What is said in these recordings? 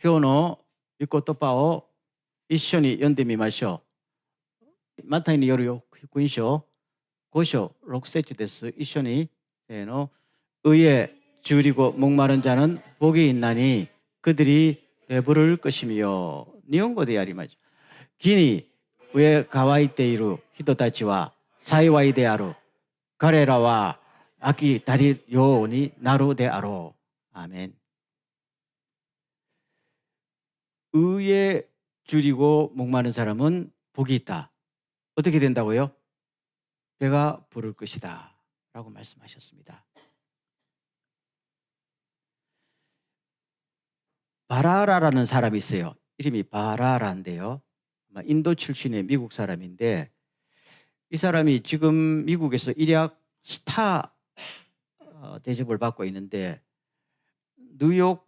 今日の御言葉を一緒に読んでみましょう。マタイによる福音書5章6節です。一緒にせーの。의에 줄이고 목마른 자는 복이 있나니 그들이 배부를 것이며. 日本語でやりましょう。木に上乾いている人たちは幸いである。彼らは飽き足りるようになるであろう。アメン。의에 줄이고 목마른 사람은 복이 있다. 어떻게 된다고요? 배가 부를 것이다 라고 말씀하셨습니다. 바라라라는 사람이 있어요. 이름이 바라라인데요. 인도 출신의 미국 사람인데 이 사람이 지금 미국에서 일약 스타 대접을 받고 있는데 뉴욕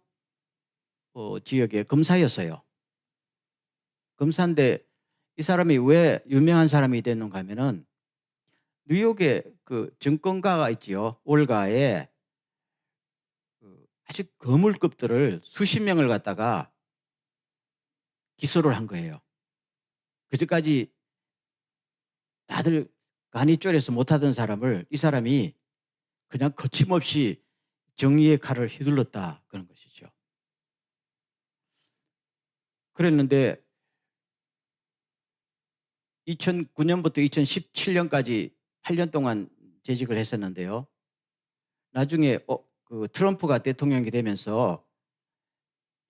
지역의 검사였어요. 검사인데 이 사람이 왜 유명한 사람이 됐는가 하면은 뉴욕에 그 증권가가 있지요. 월가에 아주 거물급들을 수십 명을 갖다가 기소를 한 거예요. 그전까지 다들 간이 쫄여서 못하던 사람을 이 사람이 그냥 거침없이 정의의 칼을 휘둘렀다 그런 것이죠. 그랬는데 2009년부터 2017년까지 8년 동안 재직을 했었는데요. 나중에 그 트럼프가 대통령이 되면서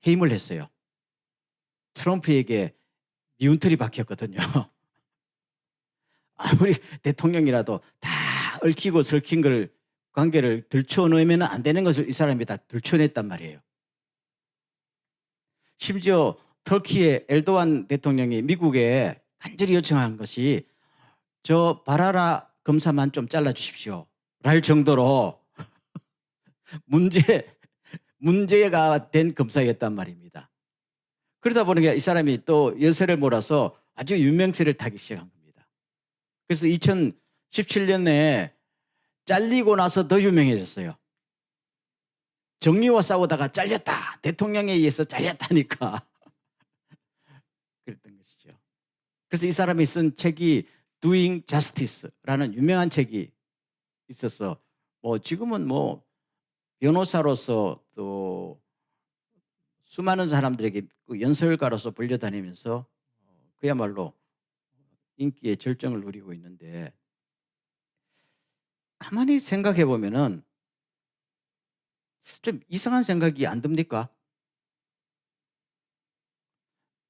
해임을 했어요. 트럼프에게 미운털이 박혔거든요. 아무리 대통령이라도 다 얽히고 설킨 걸 관계를 들춰내면 안 되는 것을 이 사람이 다 들춰냈단 말이에요. 심지어 터키의 엘도안 대통령이 미국에 간절히 요청한 것이 저 바라라 검사만 좀 잘라주십시오 랄 정도로 문제가 된 검사였단 말입니다. 그러다 보니까 이 사람이 또 여세를 몰아서 아주 유명세를 타기 시작한 겁니다. 그래서 2017년에 잘리고 나서 더 유명해졌어요. 정의와 싸우다가 잘렸다. 대통령에 의해서 잘렸다니까. 그랬던 것이죠. 그래서 이 사람이 쓴 책이 Doing Justice라는 유명한 책이 있어서 지금은 변호사로서 또 수많은 사람들에게 연설가로서 불려다니면서 그야말로 인기의 절정을 누리고 있는데 가만히 생각해 보면은 좀 이상한 생각이 안 듭니까?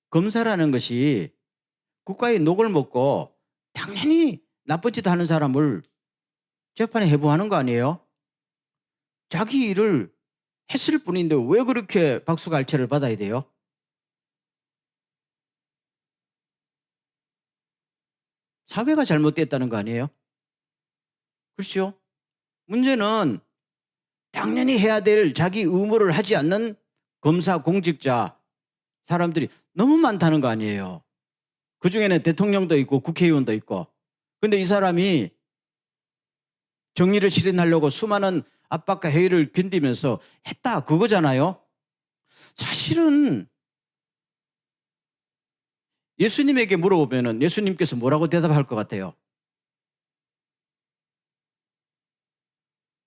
검사라는 것이 국가의 녹을 먹고 당연히 나쁜 짓 하는 사람을 재판에 회부하는 거 아니에요? 자기 일을 했을 뿐인데 왜 그렇게 박수갈채를 받아야 돼요? 사회가 잘못됐다는 거 아니에요? 그렇죠? 문제는 당연히 해야 될 자기 의무를 하지 않는 검사, 공직자, 사람들이 너무 많다는 거 아니에요. 그중에는 대통령도 있고 국회의원도 있고. 근데 이 사람이 정의를 실현하려고 수많은 압박과 해이를 견디면서 했다 그거잖아요. 사실은 예수님에게 물어보면 예수님께서 뭐라고 대답할 것 같아요?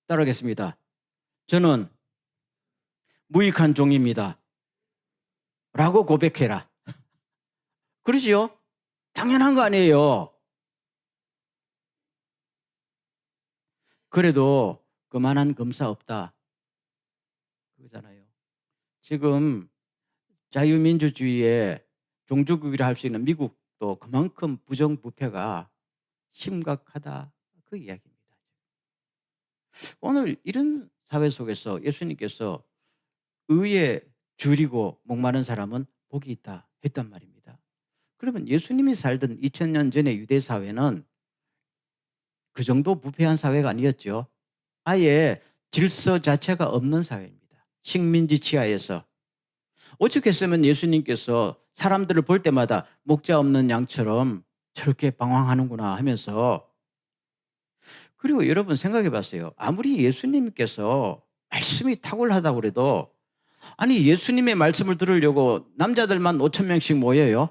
따라하겠습니다. 저는 무익한 종입니다 라고 고백해라. 그러지요? 당연한 거 아니에요. 그래도 그만한 검사 없다 그거잖아요. 지금 자유민주주의의 종주국이라 할 수 있는 미국도 그만큼 부정부패가 심각하다 그 이야기입니다. 오늘 이런 사회 속에서 예수님께서 의에 줄이고 목마른 사람은 복이 있다 했단 말입니다. 그러면 예수님이 살던 2000년 전의 유대 사회는 그 정도 부패한 사회가 아니었죠. 아예 질서 자체가 없는 사회입니다. 식민지 치하에서. 오죽했으면 예수님께서 사람들을 볼 때마다 목자 없는 양처럼 저렇게 방황하는구나 하면서. 그리고 여러분 생각해 봤어요. 아무리 예수님께서 말씀이 탁월하다고 그래도 아니 예수님의 말씀을 들으려고 남자들만 5천 명씩 모여요.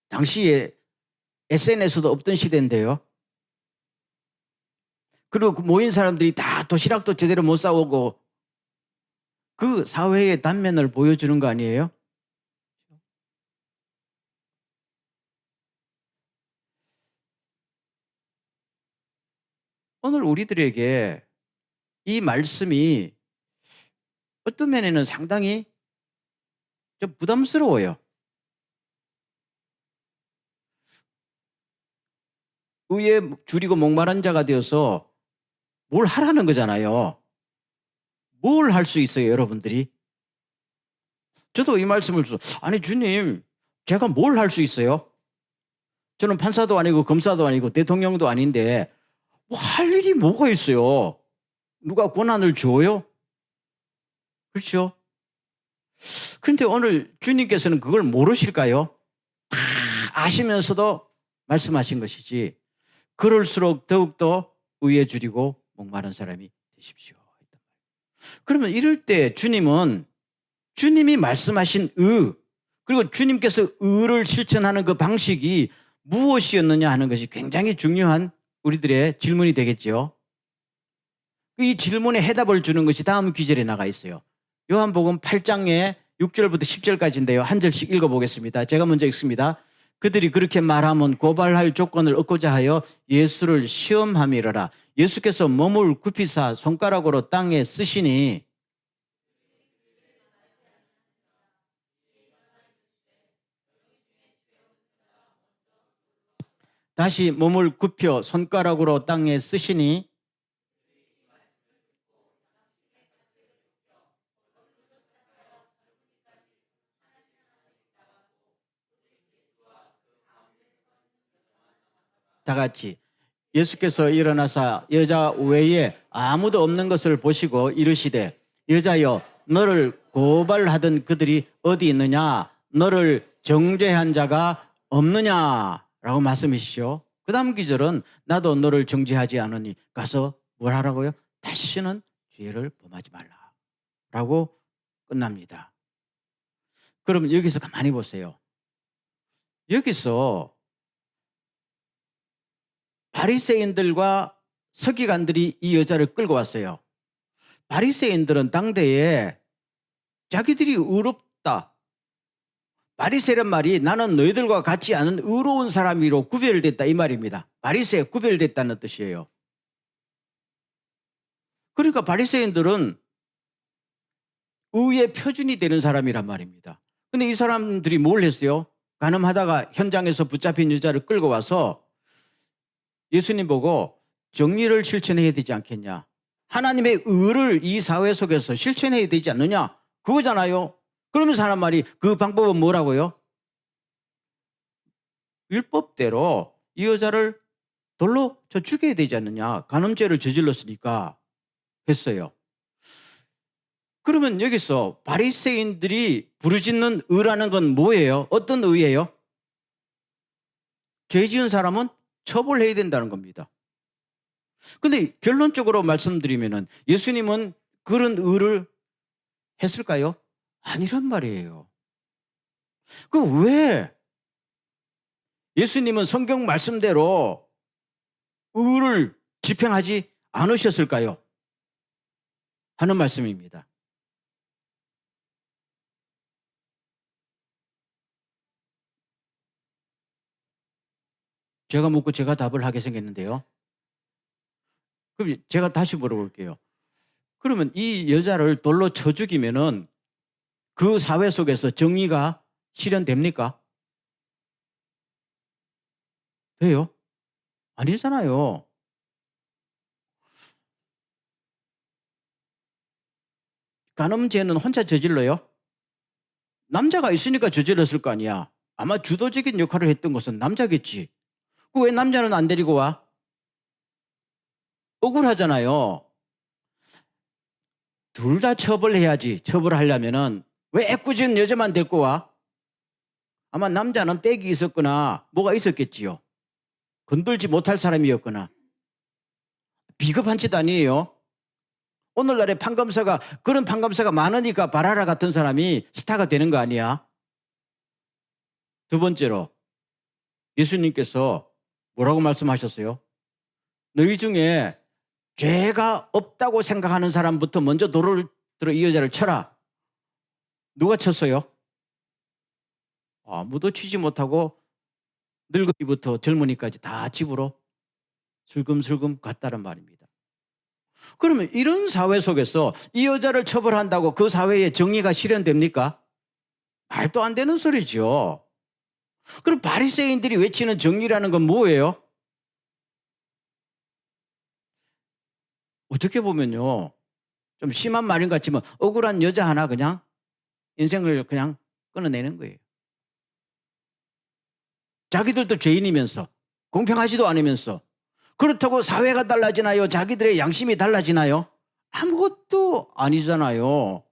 당시에 SNS도 없던 시대인데요. 그리고 그 모인 사람들이 다 도시락도 제대로 못 싸오고 그 사회의 단면을 보여주는 거 아니에요? 오늘 우리들에게 이 말씀이 어떤 면에는 상당히 좀 부담스러워요. 의에 줄이고 목마른 자가 되어서 뭘 하라는 거잖아요. 뭘 할 수 있어요, 여러분들이? 저도 이 말씀을 아니 주님, 제가 뭘 할 수 있어요? 저는 판사도 아니고 검사도 아니고 대통령도 아닌데 뭐 할 일이 뭐가 있어요? 누가 권한을 줘요? 그렇죠? 그런데 오늘 주님께서는 그걸 모르실까요? 다 아시면서도 말씀하신 것이지. 그럴수록 더욱더 의에 줄이고 목마른 사람이 되십시오. 그러면 이럴 때 주님은 주님이 말씀하신 의, 그리고 주님께서 의를 실천하는 그 방식이 무엇이었느냐 하는 것이 굉장히 중요한 우리들의 질문이 되겠죠. 이 질문에 해답을 주는 것이 다음 구절에 나가 있어요. 요한복음 8장에 6절부터 10절까지인데요. 한 절씩 읽어보겠습니다. 제가 먼저 읽습니다. 그들이 그렇게 말하면 고발할 조건을 얻고자 하여 예수를 시험함이러라. 예수께서 몸을 굽히사 손가락으로 땅에 쓰시니 다시 몸을 굽혀 손가락으로 땅에 쓰시니 다 같이 예수께서 일어나사 여자 외에 아무도 없는 것을 보시고 이르시되 여자여 너를 고발하던 그들이 어디 있느냐 너를 정죄한 자가 없느냐라고 말씀이시죠. 그 다음 기절은 나도 너를 정죄하지 않으니 가서 뭘 하라고요? 다시는 죄를 범하지 말라라고 끝납니다. 그럼 여기서 가만히 보세요. 여기서 바리새인들과 서기관들이 이 여자를 끌고 왔어요. 바리새인들은 당대에 자기들이 의롭다. 바리새란 말이 나는 너희들과 같지 않은 의로운 사람이로 구별됐다 이 말입니다. 바리새 구별됐다는 뜻이에요. 그러니까 바리새인들은 의의 표준이 되는 사람이란 말입니다. 근데 이 사람들이 뭘 했어요? 간음하다가 현장에서 붙잡힌 여자를 끌고 와서 예수님 보고 정의를 실천해야 되지 않겠냐. 하나님의 의를 이 사회 속에서 실천해야 되지 않느냐. 그거잖아요. 그러면 사람 말이 그 방법은 뭐라고요? 율법대로 이 여자를 돌로 쳐 죽여야 되지 않느냐. 간음죄를 저질렀으니까 했어요. 그러면 여기서 바리새인들이 부르짖는 의라는 건 뭐예요? 어떤 의예요? 죄 지은 사람은 처벌해야 된다는 겁니다. 근데 결론적으로 말씀드리면은 예수님은 그런 의를 했을까요? 아니란 말이에요. 그 왜 예수님은 성경 말씀대로 의를 집행하지 않으셨을까요? 하는 말씀입니다. 제가 묻고 제가 답을 하게 생겼는데요. 그럼 제가 다시 물어볼게요. 그러면 이 여자를 돌로 쳐 죽이면은 그 사회 속에서 정의가 실현됩니까? 돼요? 아니잖아요. 간음죄는 혼자 저질러요? 남자가 있으니까 저질렀을 거 아니야. 아마 주도적인 역할을 했던 것은 남자겠지. 그 왜 남자는 안 데리고 와? 억울하잖아요. 둘 다 처벌해야지. 처벌하려면은 왜 애꿎은 여자만 데리고 와? 아마 남자는 빽이 있었거나 뭐가 있었겠지요. 건들지 못할 사람이었거나. 비겁한 짓 아니에요. 오늘날의 판검사가 그런 판검사가 많으니까 바라라 같은 사람이 스타가 되는 거 아니야? 두 번째로 예수님께서 뭐라고 말씀하셨어요? 너희 중에 죄가 없다고 생각하는 사람부터 먼저 돌을 들어 이 여자를 쳐라. 누가 쳤어요? 아무도 치지 못하고 늙은이부터 젊은이까지 다 집으로 슬금슬금 갔다는 말입니다. 그러면 이런 사회 속에서 이 여자를 처벌한다고 그 사회에 정의가 실현됩니까? 말도 안 되는 소리죠. 그럼 바리새인들이 외치는 정의라는 건 뭐예요? 어떻게 보면요, 좀 심한 말인 것 같지만 억울한 여자 하나 그냥 인생을 그냥 끊어내는 거예요. 자기들도 죄인이면서 공평하지도 않으면서 그렇다고 사회가 달라지나요? 자기들의 양심이 달라지나요? 아무것도 아니잖아요.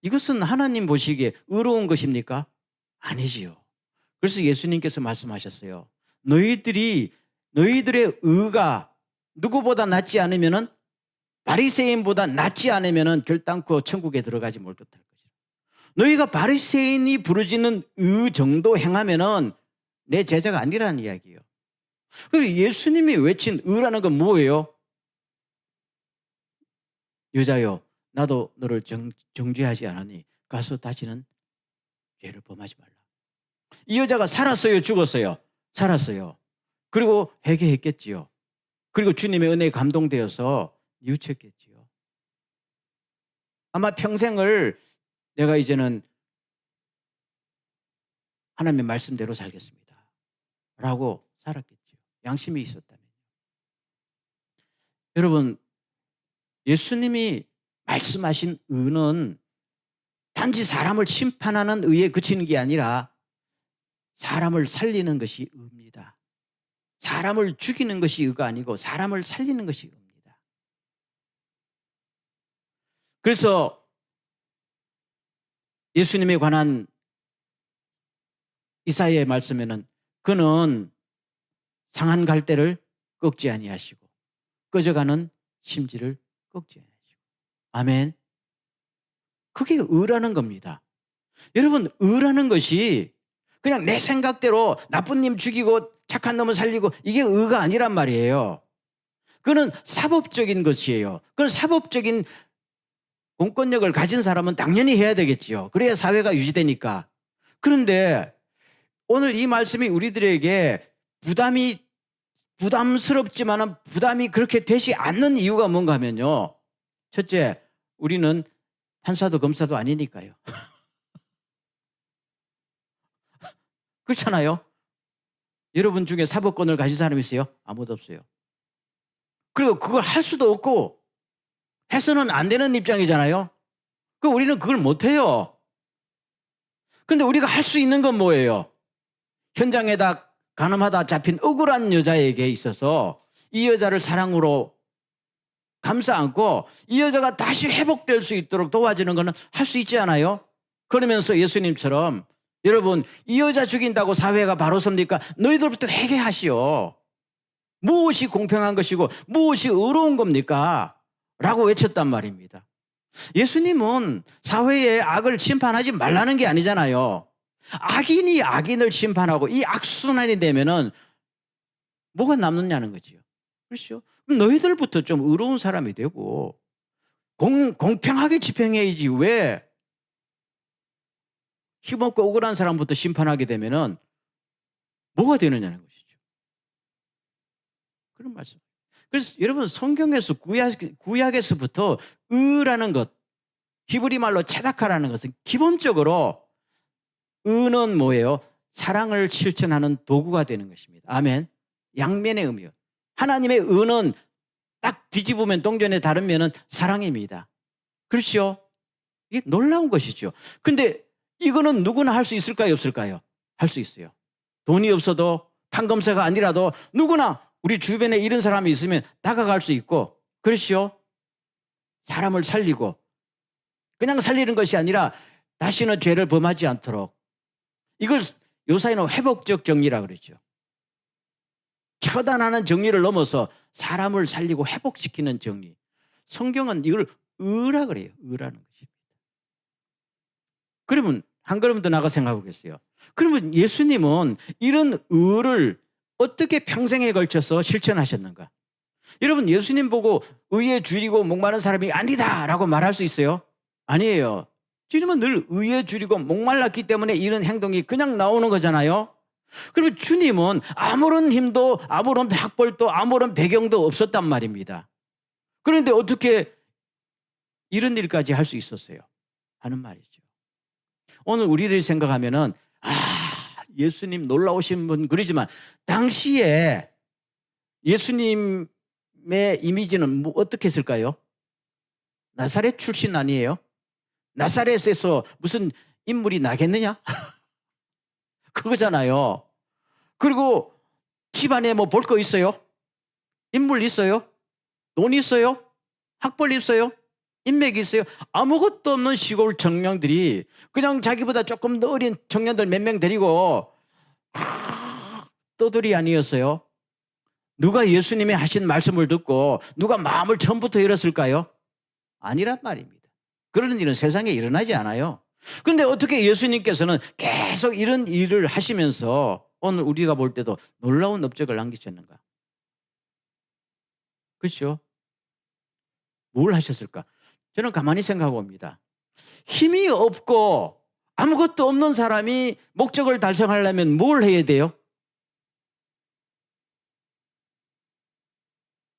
이것은 하나님 보시기에 의로운 것입니까? 아니지요. 그래서 예수님께서 말씀하셨어요. 너희들의 의가 누구보다 낫지 않으면은 바리새인보다 낫지 않으면은 결단코 천국에 들어가지 못할 것이다. 너희가 바리새인이 부르짖는 의 정도 행하면은 내 제자가 아니라는 이야기예요. 그리고 예수님이 외친 의라는 건 뭐예요? 여자여, 나도 너를 정죄하지 않으니 가서 다시는 죄를 범하지 말라. 이 여자가 살았어요, 죽었어요? 살았어요. 그리고 회개했겠지요. 그리고 주님의 은혜에 감동되어서 뉘우쳤겠지요. 아마 평생을 내가 이제는 하나님의 말씀대로 살겠습니다 라고 살았겠죠. 양심이 있었다면. 여러분, 예수님이 말씀하신 의는 단지 사람을 심판하는 의에 그치는 게 아니라 사람을 살리는 것이 의입니다. 사람을 죽이는 것이 의가 아니고 사람을 살리는 것이 의입니다. 그래서 예수님에 관한 이사야의 말씀에는 그는 상한 갈대를 꺾지 아니하시고 꺼져가는 심지를 꺾지 아니하시고. 아멘. 그게 의라는 겁니다. 여러분, 의라는 것이 그냥 내 생각대로 나쁜 님 죽이고 착한 놈을 살리고 이게 의가 아니란 말이에요. 그는 사법적인 것이에요. 그건 사법적인 공권력을 가진 사람은 당연히 해야 되겠지요. 그래야 사회가 유지되니까. 그런데 오늘 이 말씀이 우리들에게 부담스럽지만 부담이 그렇게 되지 않는 이유가 뭔가 하면요. 첫째, 우리는 판사도 검사도 아니니까요. 그렇잖아요. 여러분 중에 사법권을 가진 사람이 있어요? 아무도 없어요. 그리고 그걸 할 수도 없고 해서는 안 되는 입장이잖아요. 우리는 그걸 못해요. 근데 우리가 할 수 있는 건 뭐예요? 현장에다 가늠하다 잡힌 억울한 여자에게 있어서 이 여자를 사랑으로 감싸 안고 이 여자가 다시 회복될 수 있도록 도와주는 거는 할 수 있지 않아요? 그러면서 예수님처럼 여러분, 이 여자 죽인다고 사회가 바로 섭니까? 너희들부터 회개하시오. 무엇이 공평한 것이고 무엇이 의로운 겁니까? 라고 외쳤단 말입니다. 예수님은 사회의 악을 심판하지 말라는 게 아니잖아요. 악인이 악인을 심판하고 이 악순환이 되면은 뭐가 남느냐는 거지요. 그렇죠? 그럼 너희들부터 좀 의로운 사람이 되고 공평하게 집행해야지 왜 힘없고 억울한 사람부터 심판하게 되면은 뭐가 되느냐는 것이죠. 그런 말씀. 그래서 여러분 성경에서 구약에서부터 의라는 것, 히브리 말로 체다카라는 것은 기본적으로 의는 뭐예요? 사랑을 실천하는 도구가 되는 것입니다. 아멘. 양면의 의미요. 하나님의 의는 딱 뒤집으면 동전의 다른 면은 사랑입니다. 그렇죠? 이게 놀라운 것이죠. 근데 이거는 누구나 할 수 있을까요? 없을까요? 할 수 있어요. 돈이 없어도 판검사가 아니라도 누구나 우리 주변에 이런 사람이 있으면 다가갈 수 있고, 그렇죠? 사람을 살리고 그냥 살리는 것이 아니라 다시는 죄를 범하지 않도록, 이걸 요사이는 회복적 정리라 그러죠. 처단하는 정리를 넘어서 사람을 살리고 회복시키는 정리. 성경은 이걸 의라 그래요. 의라는 것입니다. 그러면 한 걸음 더 나가 생각해 보겠어요. 그러면 예수님은 이런 의를 어떻게 평생에 걸쳐서 실천하셨는가? 여러분, 예수님 보고 의에 줄이고 목마른 사람이 아니다라고 말할 수 있어요? 아니에요. 주님은 늘 의에 줄이고 목말랐기 때문에 이런 행동이 그냥 나오는 거잖아요. 그러면 주님은 아무런 힘도 아무런 학벌도 아무런 배경도 없었단 말입니다. 그런데 어떻게 이런 일까지 할 수 있었어요? 하는 말이죠. 오늘 우리들이 생각하면은 예수님 놀라우신 분 그러지만 당시에 예수님의 이미지는 어떻게 했을까요? 나사렛 출신 아니에요? 나사렛에서 무슨 인물이 나겠느냐? 그거잖아요. 그리고 집안에 뭐 볼 거 있어요? 인물 있어요? 돈 있어요? 학벌 있어요? 인맥이 있어요? 아무것도 없는 시골 청년들이 그냥 자기보다 조금 더 어린 청년들 몇 명 데리고 떠들이 아니었어요? 누가 예수님이 하신 말씀을 듣고 누가 마음을 처음부터 열었을까요? 아니란 말입니다. 그런 일은 세상에 일어나지 않아요. 그런데 어떻게 예수님께서는 계속 이런 일을 하시면서 오늘 우리가 볼 때도 놀라운 업적을 남기셨는가? 그렇죠? 뭘 하셨을까? 저는 가만히 생각해 봅니다. 힘이 없고 아무것도 없는 사람이 목적을 달성하려면 뭘 해야 돼요?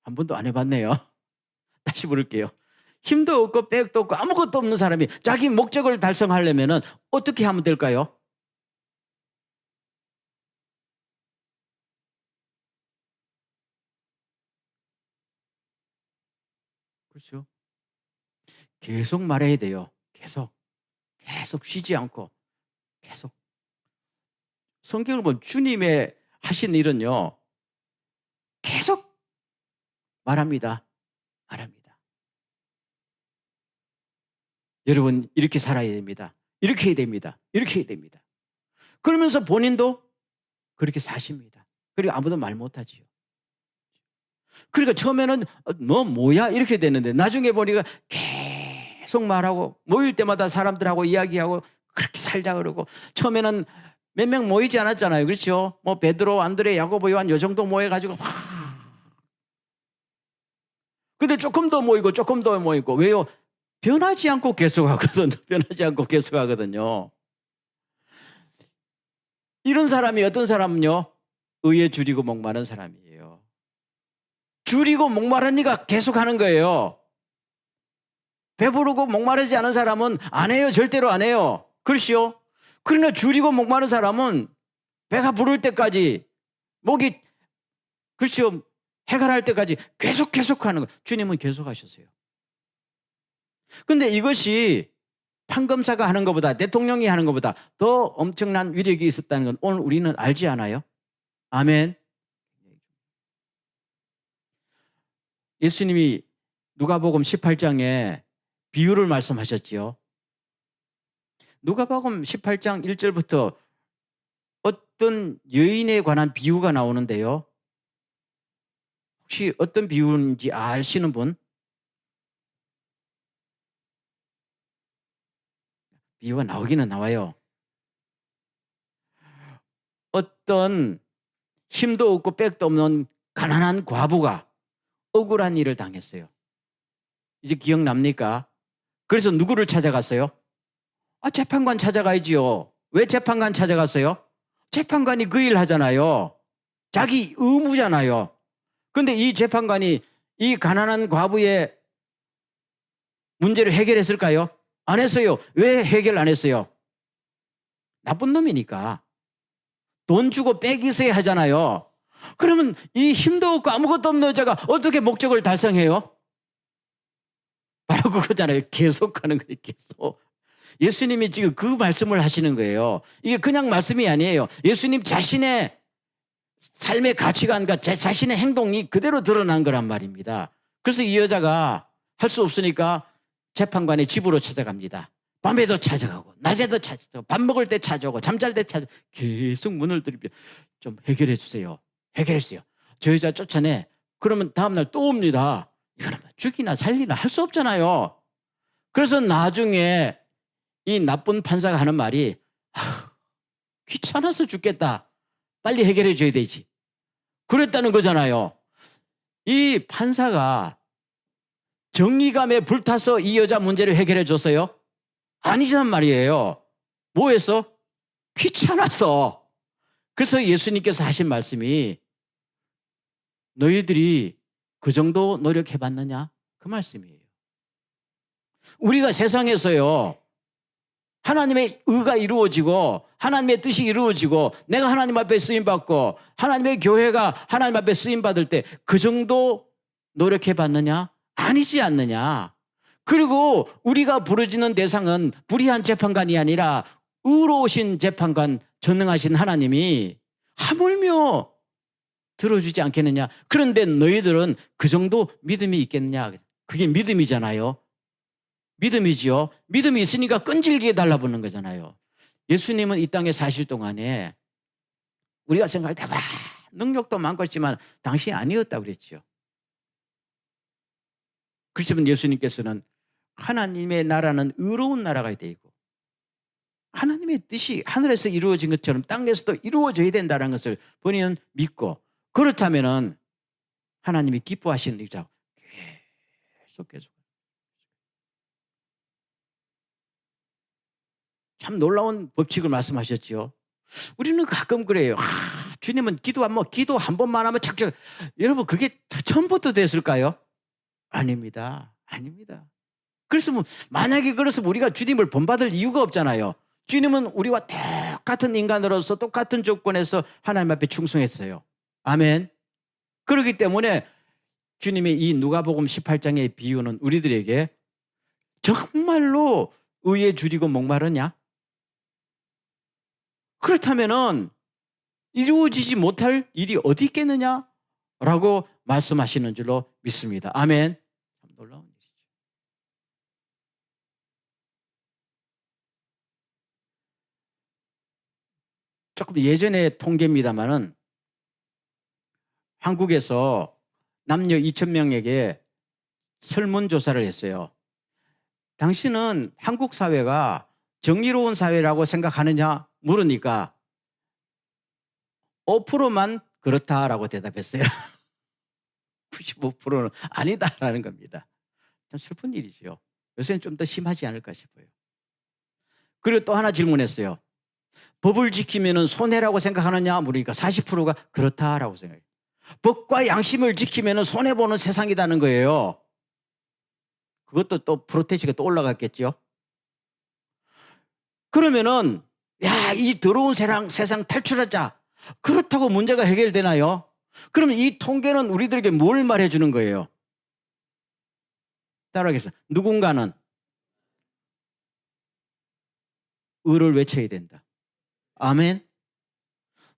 한 번도 안 해봤네요. 다시 부를게요. 힘도 없고 백도 없고 아무것도 없는 사람이 자기 목적을 달성하려면 어떻게 하면 될까요? 그렇죠? 계속 말해야 돼요. 계속 쉬지 않고 계속. 성경을 보면 주님의 하신 일은요. 계속 말합니다. 여러분 이렇게 살아야 됩니다. 이렇게 해야 됩니다. 이렇게 해야 됩니다. 그러면서 본인도 그렇게 사십니다. 그리고 아무도 말 못하지요. 그러니까 처음에는 너 뭐야 이렇게 되는데 나중에 보니까 계속 말하고 모일 때마다 사람들하고 이야기하고 그렇게 살자 그러고 처음에는 몇 명 모이지 않았잖아요. 그렇죠? 뭐 베드로, 안드레, 야고보, 요한 요 정도 모여가지고 근데 조금 더 모이고 조금 더 모이고 왜요? 변하지 않고 계속하거든요. 변하지 않고 계속하거든요. 이런 사람이 어떤 사람은요? 의에 줄이고 목마른 사람이에요. 줄이고 목마르니까 계속하는 거예요. 배부르고 목마르지 않은 사람은 안 해요. 절대로 안 해요. 그렇죠? 그러나 줄이고 목마른 사람은 배가 부를 때까지 목이 그렇죠? 해결할 때까지 계속 하는 거예요. 주님은 계속 하셨어요. 근데 이것이 판검사가 하는 것보다 대통령이 하는 것보다 더 엄청난 위력이 있었다는 건 오늘 우리는 알지 않아요? 아멘. 예수님이 누가복음 18장에 비유를 말씀하셨지요. 누가복음 18장 1절부터 어떤 여인에 관한 비유가 나오는데요. 혹시 어떤 비유인지 아시는 분? 비유가 나오기는 나와요. 어떤 힘도 없고 백도 없는 가난한 과부가 억울한 일을 당했어요. 이제 기억납니까? 그래서 누구를 찾아갔어요? 재판관 찾아가야지요. 왜 재판관 찾아갔어요? 재판관이 그 일 하잖아요. 자기 의무잖아요. 근데 이 재판관이 이 가난한 과부의 문제를 해결했을까요? 안 했어요. 왜 해결 안 했어요? 나쁜 놈이니까. 돈 주고 빽 있어야 하잖아요. 그러면 이 힘도 없고 아무것도 없는 여자가 어떻게 목적을 달성해요? 바로 그거잖아요. 계속하는 거예요. 계속. 예수님이 지금 그 말씀을 하시는 거예요. 이게 그냥 말씀이 아니에요. 예수님 자신의 삶의 가치관과 자신의 행동이 그대로 드러난 거란 말입니다. 그래서 이 여자가 할 수 없으니까 재판관의 집으로 찾아갑니다. 밤에도 찾아가고 낮에도 찾아가고 밥 먹을 때 찾아오고 잠잘 때 찾아오고 계속 문을 두드리며 좀 해결해 주세요. 해결했어요. 저 여자 쫓아내 그러면 다음날 또 옵니다. 이거는 죽이나 살리나 할 수 없잖아요. 그래서 나중에 이 나쁜 판사가 하는 말이 귀찮아서 죽겠다. 빨리 해결해 줘야 되지. 그랬다는 거잖아요. 이 판사가 정의감에 불타서 이 여자 문제를 해결해 줬어요? 아니란 말이에요. 뭐 했어? 귀찮아서. 그래서 예수님께서 하신 말씀이 너희들이 그 정도 노력해 봤느냐? 그 말씀이에요. 우리가 세상에서요, 하나님의 의가 이루어지고 하나님의 뜻이 이루어지고 내가 하나님 앞에 쓰임받고 하나님의 교회가 하나님 앞에 쓰임받을 때 그 정도 노력해 봤느냐? 아니지 않느냐? 그리고 우리가 부르짖는 대상은 불의한 재판관이 아니라 의로우신 재판관 전능하신 하나님이 하물며 들어주지 않겠느냐? 그런데 너희들은 그 정도 믿음이 있겠느냐? 그게 믿음이잖아요. 믿음이지요. 믿음이 있으니까 끈질기게 달라붙는 거잖아요. 예수님은 이 땅에 사실 동안에 우리가 생각할 때 와, 능력도 많고 했지만 당신이 아니었다고 그랬죠. 그렇지만 예수님께서는 하나님의 나라는 의로운 나라가 되고 하나님의 뜻이 하늘에서 이루어진 것처럼 땅에서도 이루어져야 된다는 것을 본인은 믿고 그렇다면 하나님이 기뻐하시는 일이라고 계속 참 놀라운 법칙을 말씀하셨죠. 우리는 가끔 그래요. 주님은 기도 한 번만 하면 착착. 여러분 그게 처음부터 됐을까요? 아닙니다. 아닙니다. 그래서 만약에 그래서 우리가 주님을 본받을 이유가 없잖아요. 주님은 우리와 똑같은 인간으로서 똑같은 조건에서 하나님 앞에 충성했어요. 아멘. 그렇기 때문에 주님의 이 누가복음 18장의 비유는 우리들에게 정말로 의에 줄이고 목마르냐? 그렇다면은 이루어지지 못할 일이 어디 있겠느냐? 라고 말씀하시는 줄로 믿습니다. 아멘. 참 놀라운 일이죠. 조금 예전의 통계입니다만은 한국에서 남녀 2,000명에게 설문조사를 했어요. 당신은 한국 사회가 정의로운 사회라고 생각하느냐 물으니까 5%만 그렇다라고 대답했어요. 95%는 아니다라는 겁니다. 참 슬픈 일이죠. 요새는 좀 더 심하지 않을까 싶어요. 그리고 또 하나 질문했어요. 법을 지키면 손해라고 생각하느냐 물으니까 40%가 그렇다라고 생각해요. 법과 양심을 지키면 손해보는 세상이라는 거예요. 그것도 또 프로테지가 또 올라갔겠죠. 그러면은 이 더러운 세상 탈출하자. 그렇다고 문제가 해결되나요? 그러면 이 통계는 우리들에게 뭘 말해주는 거예요? 따라하겠습니다. 누군가는 의를 외쳐야 된다. 아멘.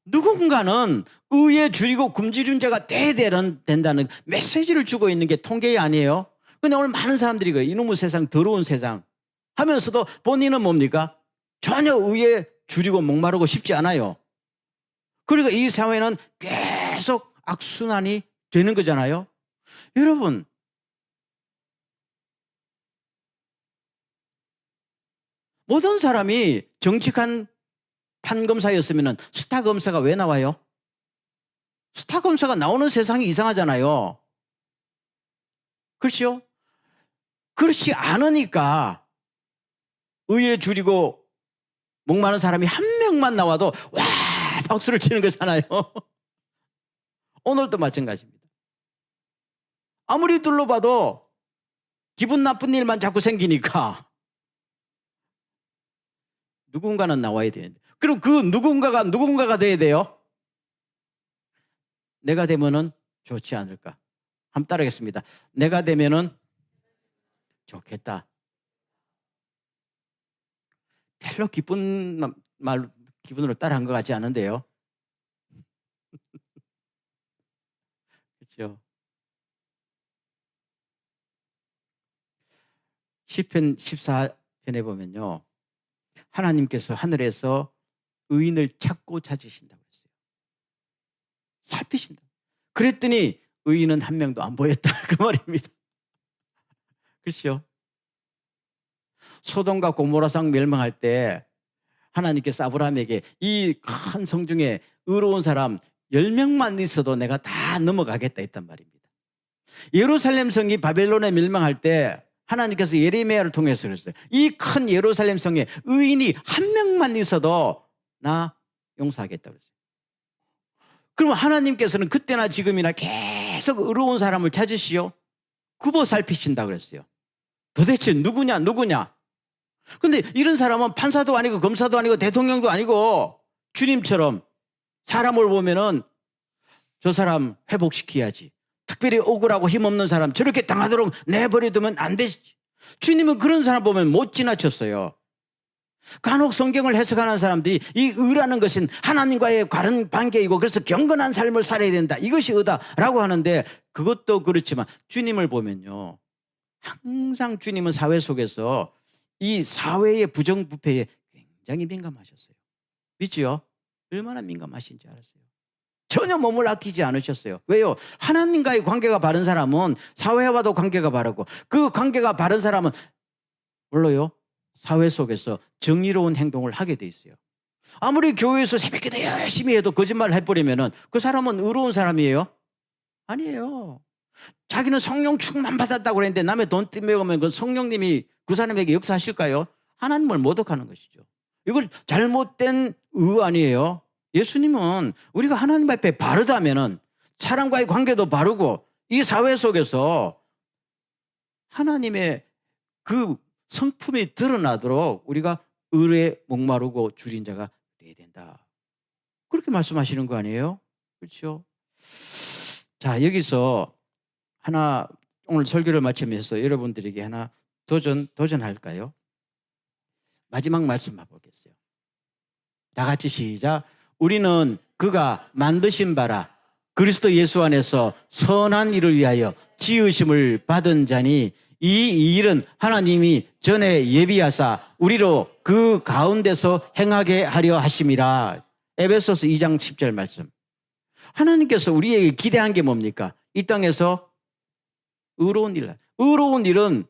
누군가는 의에 줄이고 굶주린 자가 돼야 된다는 메시지를 주고 있는 게 통계 아니에요? 근데 오늘 많은 사람들이 이놈의 세상, 더러운 세상 하면서도 본인은 뭡니까? 전혀 의에 줄이고 목마르고 싶지 않아요. 그러니까 이 사회는 계속 악순환이 되는 거잖아요. 여러분, 모든 사람이 정직한 판검사였으면 스타 검사가 왜 나와요? 스타 검사가 나오는 세상이 이상하잖아요. 그렇죠? 그렇지 않으니까 의에 줄이고 목마른 사람이 한 명만 나와도 와 박수를 치는 거잖아요. 오늘도 마찬가지입니다. 아무리 둘러봐도 기분 나쁜 일만 자꾸 생기니까 누군가는 나와야 되는데 그럼 그 누군가가 돼야 돼요. 내가 되면은 좋지 않을까. 한번 따라하겠습니다. 내가 되면은 좋겠다. 별로 기쁜 기분으로 따라한 것 같지 않은데요. 그렇죠. 시편 14편에 보면요. 하나님께서 하늘에서 의인을 찾고 찾으신다고 했어요. 살피신다. 그랬더니 의인은 한 명도 안 보였다 그 말입니다. 그렇죠? 소돔과 고모라성 멸망할 때 하나님께서 아브라함에게 이 큰 성 중에 의로운 사람 10명만 있어도 내가 다 넘어가겠다 했단 말입니다. 예루살렘 성이 바벨론에 멸망할 때 하나님께서 예레미야를 통해서 그랬어요. 이 큰 예루살렘 성에 의인이 한 명만 있어도 나 용서하겠다 그랬어요. 그러면 하나님께서는 그때나 지금이나 계속 의로운 사람을 찾으시오. 굽어 살피신다 그랬어요. 도대체 누구냐? 근데 이런 사람은 판사도 아니고 검사도 아니고 대통령도 아니고 주님처럼 사람을 보면은 저 사람 회복시켜야지. 특별히 억울하고 힘없는 사람 저렇게 당하도록 내버려두면 안 되지. 주님은 그런 사람 보면 못 지나쳤어요. 간혹 성경을 해석하는 사람들이 이 의라는 것은 하나님과의 바른 관계이고 그래서 경건한 삶을 살아야 된다. 이것이 의다라고 하는데 그것도 그렇지만 주님을 보면요. 항상 주님은 사회 속에서 이 사회의 부정부패에 굉장히 민감하셨어요. 믿지요? 얼마나 민감하신지 알았어요. 전혀 몸을 아끼지 않으셨어요. 왜요? 하나님과의 관계가 바른 사람은 사회와도 관계가 바르고 그 관계가 바른 사람은 물론요. 사회 속에서 정의로운 행동을 하게 돼 있어요. 아무리 교회에서 새벽기도 열심히 해도 거짓말을 해버리면 그 사람은 의로운 사람이에요? 아니에요. 자기는 성령 충만 받았다고 그랬는데 남의 돈 떼먹으면 그 성령님이 그 사람에게 역사하실까요? 하나님을 모독하는 것이죠. 이걸 잘못된 의 아니에요. 예수님은 우리가 하나님 앞에 바르다면은 사람과의 관계도 바르고 이 사회 속에서 하나님의 그 성품이 드러나도록 우리가 의에 목마르고 줄인 자가 되어야 된다. 그렇게 말씀하시는 거 아니에요? 그렇죠? 자, 여기서 하나 오늘 설교를 마치면서 여러분들에게 하나 도전할까요? 마지막 말씀 봐보겠어요. 다 같이 시작. 우리는 그가 만드신 바라 그리스도 예수 안에서 선한 일을 위하여 지으심을 받은 자니 이 일은 하나님이 전에 예비하사 우리로 그 가운데서 행하게 하려 하심이라. 에베소서 2장 10절 말씀. 하나님께서 우리에게 기대한 게 뭡니까? 이 땅에서 의로운 일. 의로운 일은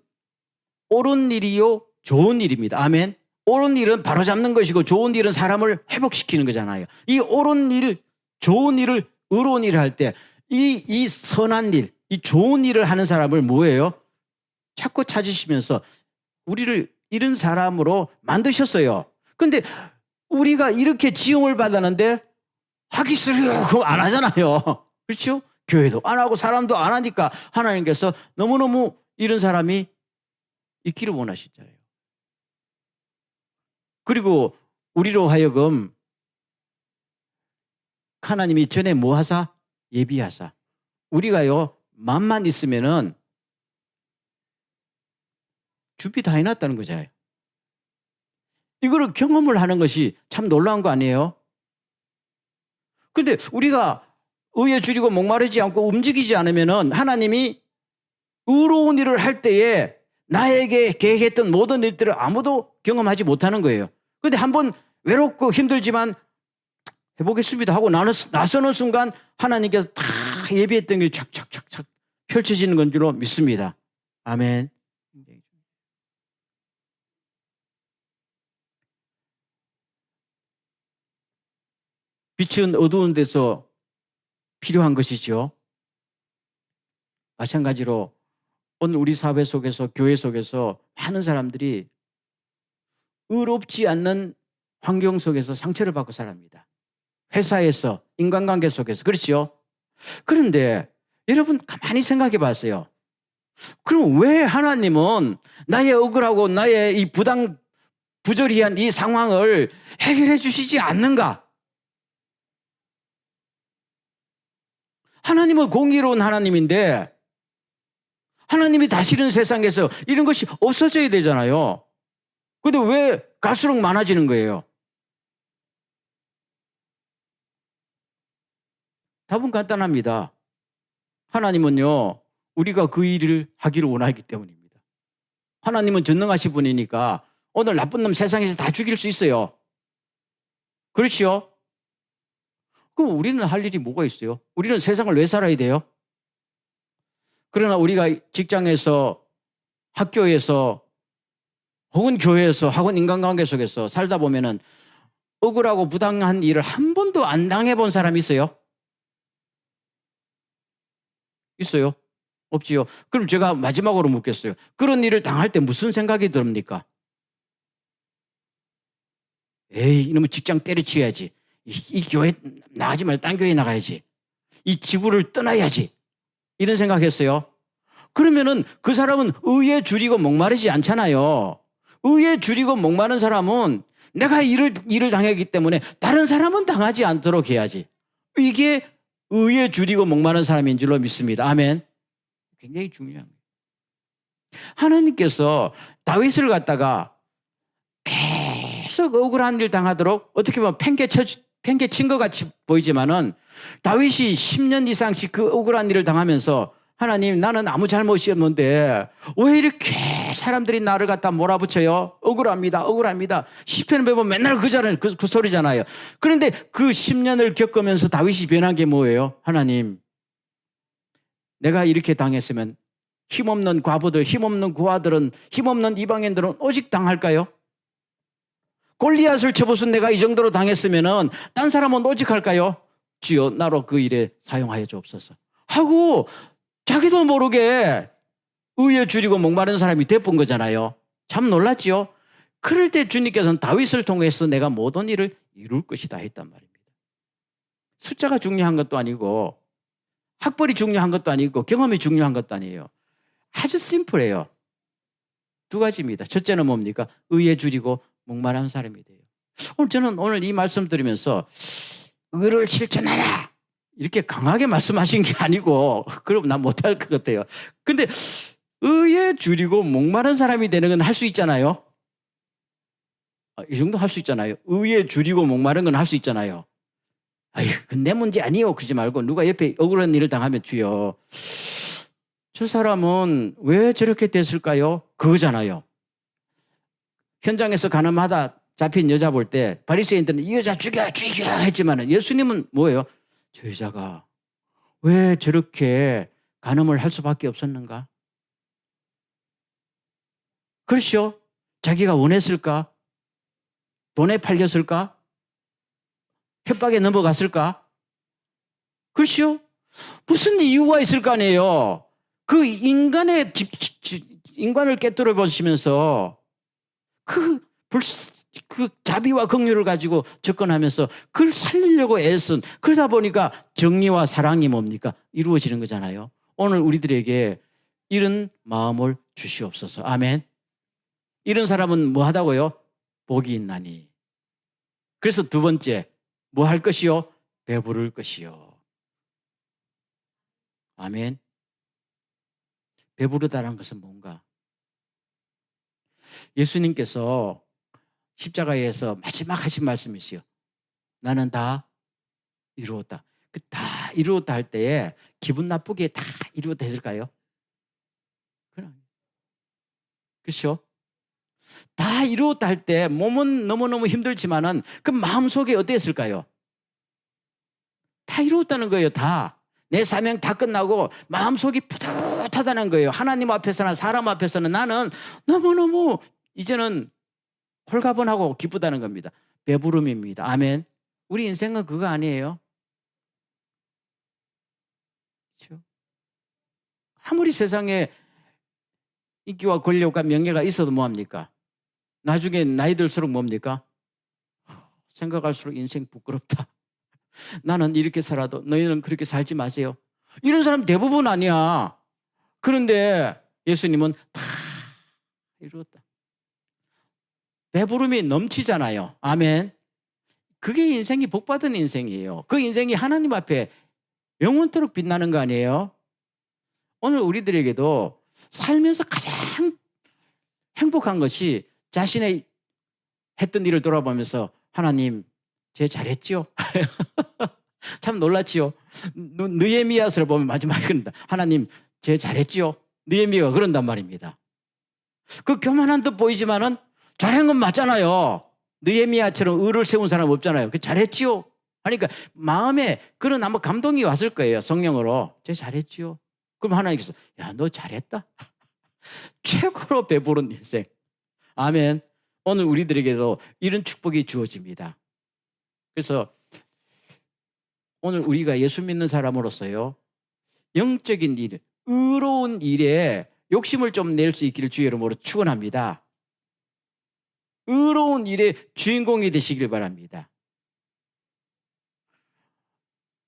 옳은 일이요 좋은 일입니다. 아멘. 옳은 일은 바로잡는 것이고 좋은 일은 사람을 회복시키는 거잖아요. 이 옳은 일, 좋은 일을 의로운 일을 할 때 이 선한 일, 이 좋은 일을 하는 사람을 뭐예요? 자꾸 찾으시면서 우리를 이런 사람으로 만드셨어요. 근데 우리가 이렇게 지음을 받았는데 하기 싫어요. 그거 안 하잖아요. 그렇죠? 교회도 안 하고 사람도 안 하니까 하나님께서 너무너무 이런 사람이 있기를 원하시잖아요. 그리고 우리로 하여금 하나님이 전에 뭐 하사? 예비하사. 우리가요, 맘만 있으면은 준비 다 해놨다는 거잖아요. 이거를 경험을 하는 것이 참 놀라운 거 아니에요? 근데 우리가 의에 줄이고 목마르지 않고 움직이지 않으면은 하나님이 의로운 일을 할 때에 나에게 계획했던 모든 일들을 아무도 경험하지 못하는 거예요. 근데 한번 외롭고 힘들지만 해보겠습니다 하고 나서는 순간 하나님께서 다 예비했던 게 착착착착 펼쳐지는 건 줄로 믿습니다. 아멘. 빛은 어두운 데서 필요한 것이죠. 마찬가지로 오늘 우리 사회 속에서 교회 속에서 많은 사람들이 의롭지 않는 환경 속에서 상처를 받고 살아갑니다. 회사에서 인간관계 속에서 그렇죠? 그런데 여러분 가만히 생각해 봤어요. 그럼 왜 하나님은 나의 억울하고 나의 이 부조리한 이 상황을 해결해 주시지 않는가? 하나님은 공의로운 하나님인데 하나님이 다스리는 세상에서 이런 것이 없어져야 되잖아요. 근데 왜 갈수록 많아지는 거예요? 답은 간단합니다. 하나님은요, 우리가 그 일을 하기를 원하기 때문입니다. 하나님은 전능하신 분이니까 오늘 나쁜 놈 세상에서 다 죽일 수 있어요. 그렇죠? 그럼 우리는 할 일이 뭐가 있어요? 우리는 세상을 왜 살아야 돼요? 그러나 우리가 직장에서, 학교에서, 혹은 교회에서, 학원 인간관계 속에서 살다 보면은 억울하고 부당한 일을 한 번도 안 당해본 사람이 있어요? 있어요? 없지요? 그럼 제가 마지막으로 묻겠어요. 그런 일을 당할 때 무슨 생각이 듭니까? 에이, 이놈의 직장 때려치워야지. 이 교회 나가지 말고 딴 교회 나가야지. 이 지구를 떠나야지. 이런 생각했어요. 그러면은 그 사람은 의에 줄이고 목마르지 않잖아요. 의에 줄이고 목마른 사람은 내가 일을 당했기 때문에 다른 사람은 당하지 않도록 해야지. 이게 의에 줄이고 목마른 사람인 줄로 믿습니다. 아멘. 굉장히 중요합니다. 하나님께서 다윗을 갖다가 계속 억울한 일 당하도록 어떻게 보면 팽개친 것 같이 보이지만은 다윗이 10년 이상씩 그 억울한 일을 당하면서 하나님, 나는 아무 잘못이 없는데 왜 이렇게 사람들이 나를 갖다 몰아붙여요? 억울합니다. 억울합니다. 시편 배우면 맨날 그 소리잖아요. 그런데 그 10년을 겪으면서 다윗이 변한 게 뭐예요? 하나님, 내가 이렇게 당했으면 힘없는 과부들, 힘없는 고아들은, 힘없는 이방인들은 오직 당할까요? 골리앗을 쳐부순 내가 이 정도로 당했으면은 딴 사람은 오직 할까요? 주여, 나로 그 일에 사용하여 주옵소서 하고 자기도 모르게 의에 줄이고 목마른 사람이 돼본 거잖아요. 참 놀랐지요? 그럴 때 주님께서는 다윗을 통해서 내가 모든 일을 이룰 것이다 했단 말입니다. 숫자가 중요한 것도 아니고 학벌이 중요한 것도 아니고 경험이 중요한 것도 아니에요. 아주 심플해요. 두 가지입니다. 첫째는 뭡니까? 의에 줄이고 목마른 사람이 돼요. 저는 오늘 이 말씀 들으면서 의를 실천하라 이렇게 강하게 말씀하신 게 아니고 그럼 난 못할 것 같아요. 근데 의에 줄이고 목마른 사람이 되는 건 할 수 있잖아요. 이 정도 할 수 있잖아요. 의에 줄이고 목마른 건 할 수 있잖아요. 아이, 그건 내 문제 아니요. 그러지 말고 누가 옆에 억울한 일을 당하면 주여, 저 사람은 왜 저렇게 됐을까요? 그거잖아요. 현장에서 가늠하다 잡힌 여자 볼 때 바리새인들은 이 여자 죽여 했지만 예수님은 뭐예요? 저 여자가 왜 저렇게 간음을 할 수밖에 없었는가? 그렇죠? 자기가 원했을까? 돈에 팔렸을까? 협박에 넘어갔을까? 그렇죠? 무슨 이유가 있을 거 아니에요. 그 인간을 깨뜨려 보시면서 그 자비와 긍휼을 가지고 접근하면서 그걸 살리려고 애쓴, 그러다 보니까 정의와 사랑이 뭡니까? 이루어지는 거잖아요. 오늘 우리들에게 이런 마음을 주시옵소서. 아멘. 이런 사람은 뭐 하다고요? 복이 있나니. 그래서 두 번째, 뭐 할 것이요? 배부를 것이요. 아멘. 배부르다는 것은 뭔가? 예수님께서 십자가에서 마지막 하신 말씀이 있어요. 나는 다 이루었다. 그 다 이루었다 할 때에 기분 나쁘게 다 이루었다 했을까요? 그렇죠? 다 이루었다 할 때 몸은 너무너무 힘들지만은 그 마음속에 어땠을까요? 다 이루었다는 거예요. 다. 내 사명 다 끝나고 마음속이 뿌듯하다는 거예요. 하나님 앞에서나 사람 앞에서는 나는 너무너무 이제는 홀가분하고 기쁘다는 겁니다. 배부름입니다. 아멘. 우리 인생은 그거 아니에요. 그렇죠? 아무리 세상에 인기와 권력과 명예가 있어도 뭐합니까? 나중에 나이 들수록 뭡니까? 생각할수록 인생 부끄럽다. 나는 이렇게 살아도 너희는 그렇게 살지 마세요. 이런 사람 대부분 아니야. 그런데 예수님은 다 이루었다. 배부름이 넘치잖아요. 아멘. 그게 인생이 복받은 인생이에요. 그 인생이 하나님 앞에 영원토록 빛나는 거 아니에요? 오늘 우리들에게도 살면서 가장 행복한 것이 자신의 했던 일을 돌아보면서 하나님, 제 잘했지요? 참 놀랐지요? 느헤미야서를 보면 마지막에 그런다. 하나님, 제 잘했지요? 느헤미야가 그런단 말입니다. 그 교만한 듯 보이지만은 잘한 건 맞잖아요. 느헤미야처럼 의를 세운 사람 없잖아요. 그 잘했지요? 하니까 마음에 그런 아마 감동이 왔을 거예요. 성령으로. 제 잘했지요? 그럼 하나님께서 야, 너 잘했다. 최고로 배부른 인생. 아멘. 오늘 우리들에게도 이런 축복이 주어집니다. 그래서 오늘 우리가 예수 믿는 사람으로서요, 영적인 일, 의로운 일에 욕심을 좀 낼 수 있기를 주의 이름으로 축원합니다. 의로운 일의 주인공이 되시길 바랍니다.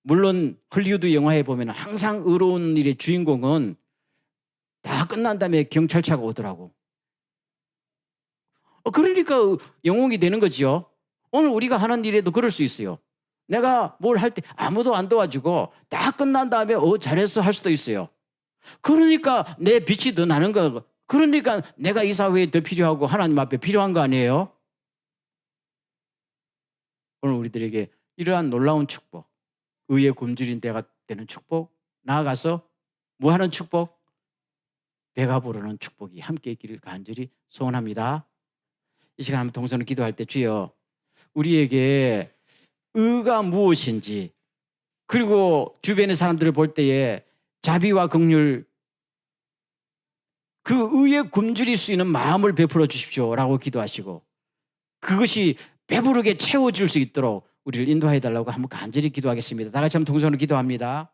물론 헐리우드 영화에 보면 항상 의로운 일의 주인공은 다 끝난 다음에 경찰차가 오더라고. 그러니까 영웅이 되는 거지요. 오늘 우리가 하는 일에도 그럴 수 있어요. 내가 뭘 할 때 아무도 안 도와주고 다 끝난 다음에 잘했어 할 수도 있어요. 그러니까 내 빛이 더 나는 거. 그러니까 내가 이 사회에 더 필요하고 하나님 앞에 필요한 거 아니에요? 오늘 우리들에게 이러한 놀라운 축복, 의의 굶주린 때가 되는 축복, 나아가서 뭐 하는 축복? 배가 부르는 축복이 함께 있기를 간절히 소원합니다. 이 시간 한번 동서는 기도할 때 주여 우리에게 의가 무엇인지, 그리고 주변의 사람들을 볼 때에 자비와 긍휼, 그 의에 굶주릴 수 있는 마음을 베풀어 주십시오라고 기도하시고, 그것이 배부르게 채워질 수 있도록 우리를 인도해 달라고 한번 간절히 기도하겠습니다. 다 같이 한번 동서로 기도합니다.